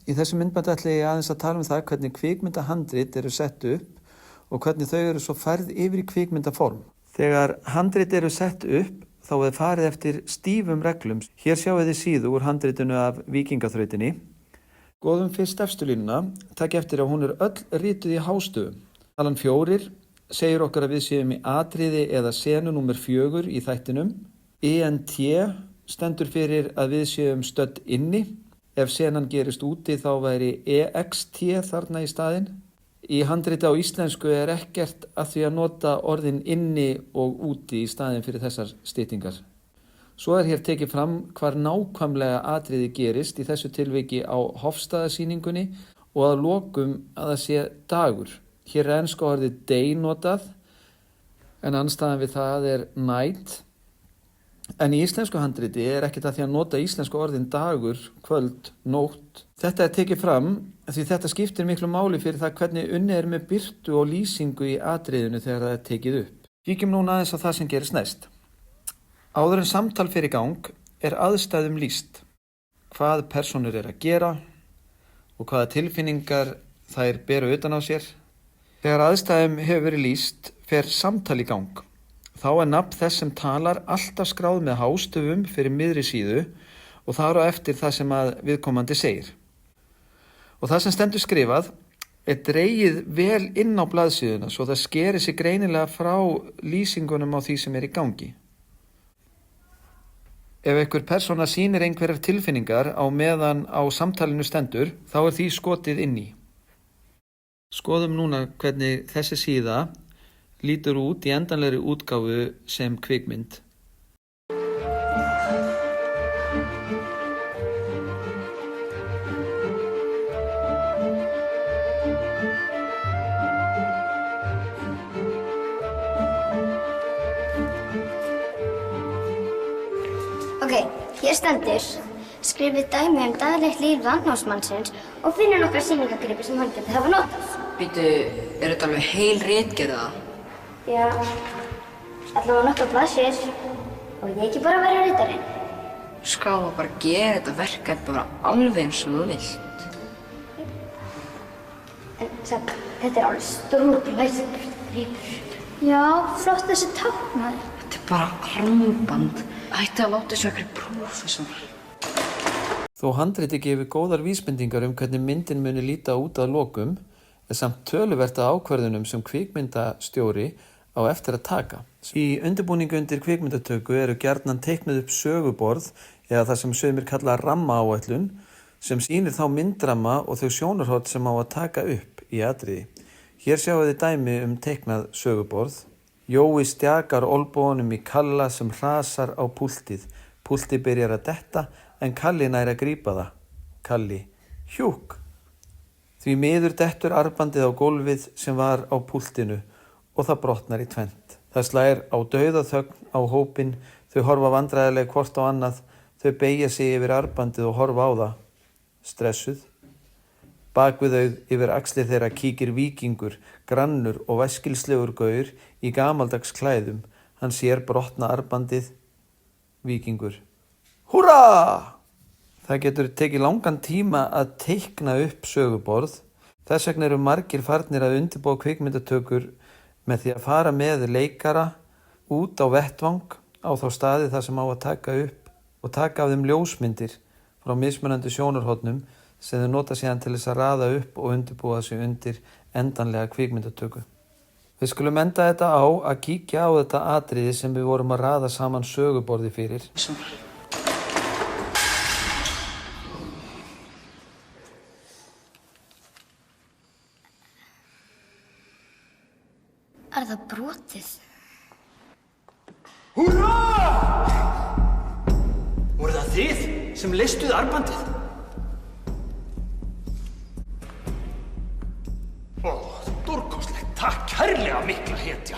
Í þessu myndbandi ætla ég aðeins að tala það hvernig kvikmyndahandrit eru sett upp og hvernig þau eru svo færð yfir í kvikmyndaform. Þegar handrit eru sett upp þá er farið eftir stífum reglum. Hér sjáum þið síðu úr handritinu af Víkingaþrautinni. Skoðum fyrst efstu línuna, takk eftir að hún er öll rituð í hástöfum. Talan 4 segir okkur að við séum í atriði eða senu númer 4 í þættinum. ENT stendur fyrir að við séum stödd inni. Ef senan gerist úti þá væri EXT þarna í staðinn. Í handriti á íslensku er ekkert að því að nota orðin inni og úti í staðinn fyrir þessar styttingar. Svo er hér tekið fram hvar nákvæmlega atriði gerist, í þessu tilviki á Hofsstaðasýningunni og að lokum að það sé dagur. Hér er enska orðið day notað en andstæðan við það er night. En í íslensku handriti er ekkert að því að nota íslensku orðin dagur, kvöld, nótt. Þetta er tekið fram því þetta skiptir miklu máli fyrir það hvernig unnið er með birtu og lýsingu í atriðinu þegar það er tekið upp. Kíkjum núna aðeins á það sem gerist næst. Áður en samtal fer í gang er aðstæðum lýst. Hvað persónur er að gera og hvaða tilfinningar þær beru utan á sér. Þegar aðstæðum hefur verið lýst fer samtal í gang. Þá er nafn þess sem talar alltaf skráð með hástöfum fyrir miðri síðu og þar á eftir það sem að viðkomandi segir. Og það sem stendur skrifað er dregið vel inn á blaðsíðuna svo það skeri sig greinilega frá lýsingunum á því sem er í gangi. Ef einhver persóna sýnir einhverjar tilfinningar á meðan á samtalinu stendur, þá er því skotið inn í. Skoðum núna hvernig þessi síða lítur út í endanlegri útgáfu sem kvikmynd. Hér stendur, skrifið dæmi daglegt líf landnámsmannsins og finnur nokkra sýningargripi sem hann geti hafa notað. Býtu, er þetta alveg heil ritgerða? Já, allavega nokkra blaðsíður og ég ekki bara vera ritarinn. Skáða bara að gera þetta verkefni bara alveg eins og þú vilt. En samt, þetta er alveg stórglæsilegur gripur. Já, flott þessi táknaður. Þetta er bara armband. Ætti að láta þessu einhverju prófessor. Þó handriti gefur góðar vísbendingar hvernig myndin muni líta út að lokum, er samt töluvert af ákvörðunum sem kvikmyndastjóri á eftir að taka. Í undirbúningu undir kvikmyndatöku eru gjarnan teiknuð upp söguborð eða það sem sumir kalla rammaáætlun sem sýnir þá myndramma og þau sjónarhorn sem á að taka upp í atriði. Hér sjáum við dæmi teiknað söguborð. Jói stjakar olnbogunum í Kalla sem hrasar á púltið. Púltið byrjar að detta en Kalli nær að grípa það. Kalli, hjúk. Því miður dettur armbandið á gólfið sem var á púltinu og það brotnar í tvennt. Það slær á dauðaþögn á hópinn, þau horfa vandræðilega hvort á annað, þau beygja sig yfir armbandið og horfa á það. Stressuð. Bak við þau yfir axlir þeirra kíkir víkingur, grannur og væskilslegur gaur í gamaldags klæðum. Hann sér brotna armbandið. Víkingur. Húrra! Það getur tekið langan tíma að teikna upp söguborð. Þess vegna eru margir farnir að undirbúa kvikmyndatökur með því að fara með leikara út á vettvang á þá staði þar sem á að taka upp og taka af þeim ljósmyndir frá mismunandi sjónarhornum sem þau nota síðan til þess að raða upp og undirbúa sig undir endanlega kvikmyndatöku. Við skulum enda þetta á að kíkja á þetta atriði sem við vorum að raða saman söguborði fyrir. Er það brotið? Húrra! Voru það þið sem leystuð armbandið? Stórkostlegt, takk kærlega mikla hetja.